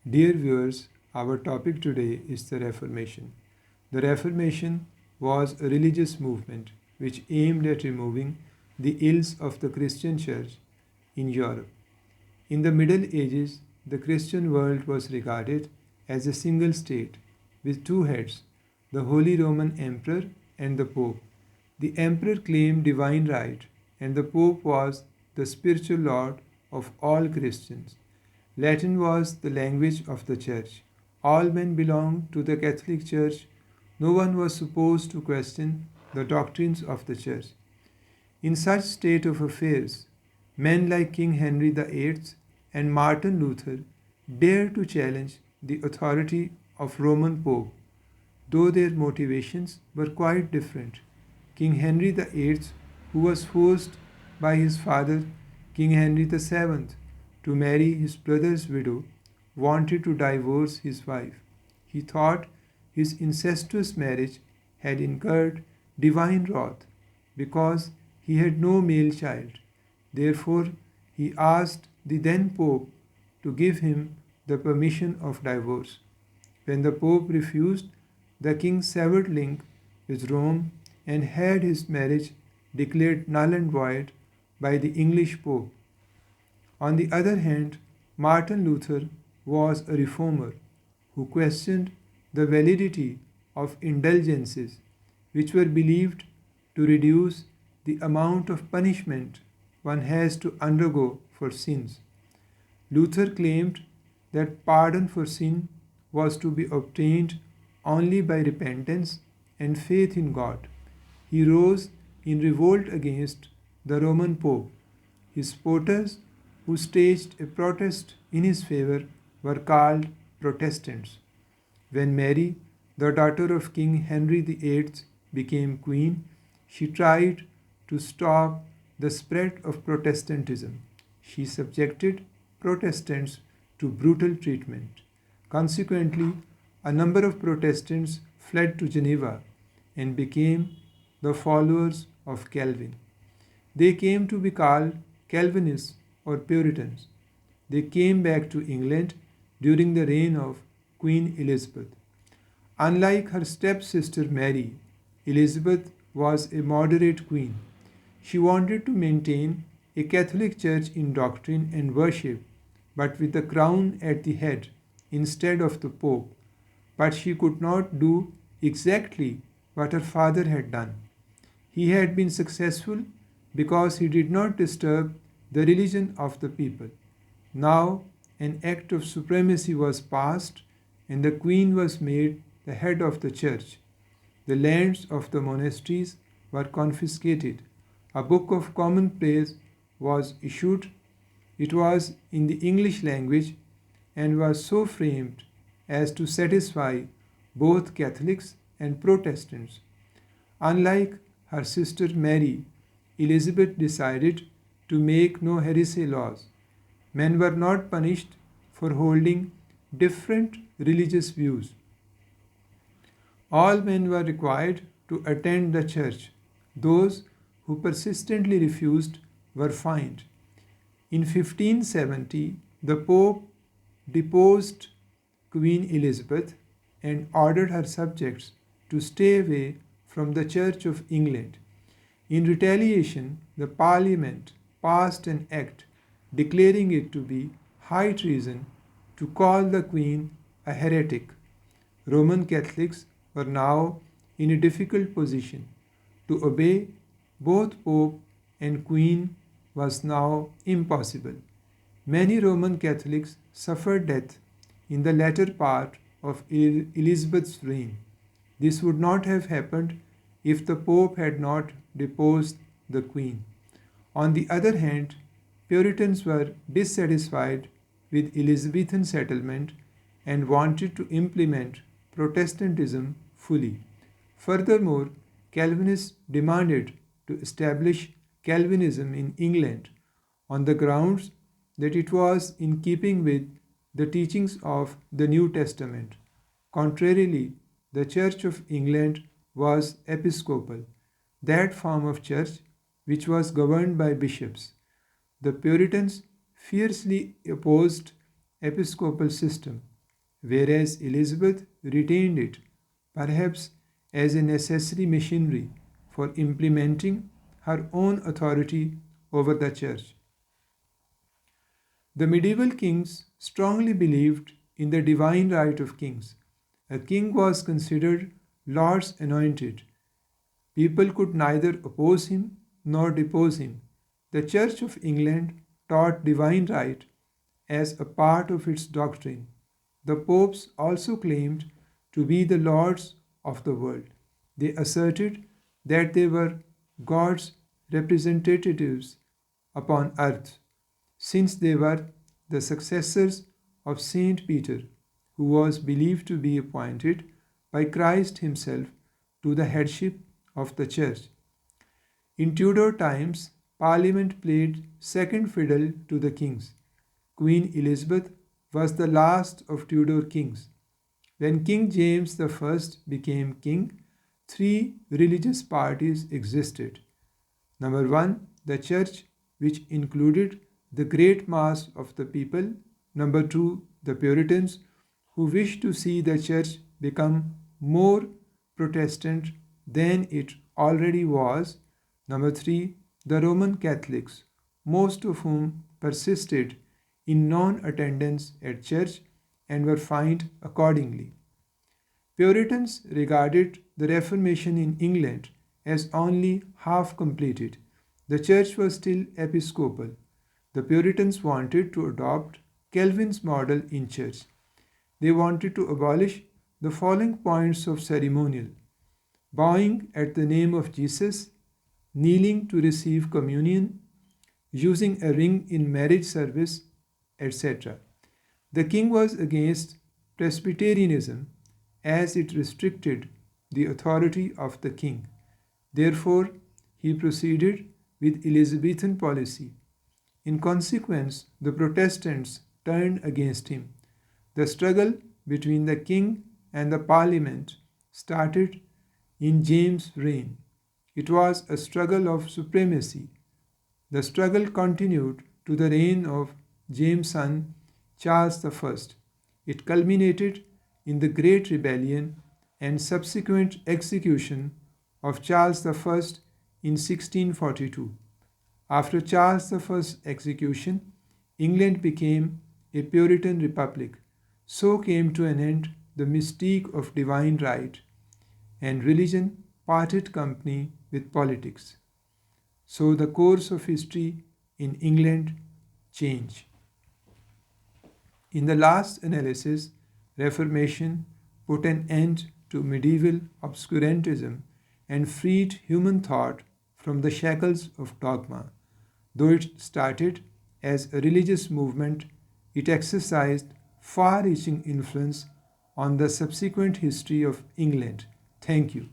Dear viewers, our topic today is the Reformation. The Reformation was a religious movement which aimed at removing the ills of the Christian Church in Europe. In the Middle Ages, the Christian world was regarded as a single state with two heads, the Holy Roman Emperor and the Pope. The Emperor claimed divine right, and the Pope was the spiritual Lord of all Christians. Latin was the language of the Church. All men belonged to the Catholic Church. No one was supposed to question the doctrines of the Church. In such state of affairs, men like King Henry VIII and Martin Luther dared to challenge the authority of Roman Pope, though their motivations were quite different. King Henry VIII, who was forced by his father, King Henry VII, to marry his brother's widow, wanted to divorce his wife. He thought his incestuous marriage had incurred divine wrath because he had no male child. Therefore, he asked the then Pope to give him the permission of divorce. When the Pope refused, the king severed link with Rome and had his marriage declared null and void by the English Pope. On the other hand, Martin Luther was a reformer who questioned the validity of indulgences, which were believed to reduce the amount of punishment one has to undergo for sins. Luther claimed that pardon for sin was to be obtained only by repentance and faith in God. He rose in revolt against the Roman Pope. His supporters, who staged a protest in his favor, were called Protestants. When Mary, the daughter of King Henry VIII, became queen, she tried to stop the spread of Protestantism. She subjected Protestants to brutal treatment. Consequently, a number of Protestants fled to Geneva and became the followers of Calvin. They came to be called Calvinists or Puritans. They came back to England during the reign of Queen Elizabeth. Unlike her stepsister Mary, Elizabeth was a moderate queen. She wanted to maintain a Catholic Church in doctrine and worship, but with the crown at the head instead of the Pope. But she could not do exactly what her father had done. He had been successful because he did not disturb the religion of the people. Now, an act of supremacy was passed, and the queen was made the head of the church. The lands of the monasteries were confiscated. A book of common prayer was issued. It was in the English language and was so framed as to satisfy both Catholics and Protestants. Unlike her sister Mary, Elizabeth decided to make no heresy laws. Men were not punished for holding different religious views. All men were required to attend the church. Those who persistently refused were fined. In 1570, the Pope deposed Queen Elizabeth and ordered her subjects to stay away from the Church of England. In retaliation, the Parliament passed an act declaring it to be high treason to call the Queen a heretic. Roman Catholics were now in a difficult position. To obey both Pope and Queen was now impossible. Many Roman Catholics suffered death in the latter part of Elizabeth's reign. This would not have happened if the Pope had not deposed the Queen. On the other hand, Puritans were dissatisfied with Elizabethan settlement and wanted to implement Protestantism fully. Furthermore, Calvinists demanded to establish Calvinism in England on the grounds that it was in keeping with the teachings of the New Testament. Contrarily, the Church of England was episcopal, that form of church which was governed by bishops. The Puritans fiercely opposed episcopal system. whereas Elizabeth retained it, perhaps as a necessary machinery for implementing her own authority over the church. The medieval kings strongly believed in the divine right of kings. A king was considered Lord's anointed. People could neither oppose him nor depose him. The Church of England taught divine right as a part of its doctrine. The popes also claimed to be the lords of the world. They asserted that they were God's representatives upon earth, since they were the successors of Saint Peter, who was believed to be appointed by Christ himself to the headship of the church. In Tudor times, Parliament played second fiddle to the kings. Queen Elizabeth was the last of Tudor kings. When King James I became king, three religious parties existed. Number one, the church, which included the great mass of the people. Number two, the Puritans, who wished to see the church become more Protestant than it already was. Number three, the Roman Catholics, most of whom persisted in non attendance at church and were fined accordingly. Puritans regarded the Reformation in England as only half completed. The church was still episcopal. The Puritans wanted to adopt Calvin's model in church. They wanted to abolish the following points of ceremonial: bowing at the name of Jesus, kneeling to receive communion, using a ring in marriage service, etc. The king was against Presbyterianism as it restricted the authority of the king. Therefore, he proceeded with Elizabethan policy. In consequence, the Protestants turned against him. The struggle between the king and the parliament started in James' reign. It was a struggle of supremacy. The struggle continued to the reign of James' son Charles I. It culminated in the Great Rebellion and subsequent execution of Charles I in 1642. After Charles I's execution, England became a Puritan republic. So came to an end the mystique of divine right, and religion parted company with politics. So the course of history in England changed. In the last analysis, Reformation put an end to medieval obscurantism and freed human thought from the shackles of dogma. Though it started as a religious movement, it exercised far reaching influence on the subsequent history of England. Thank you.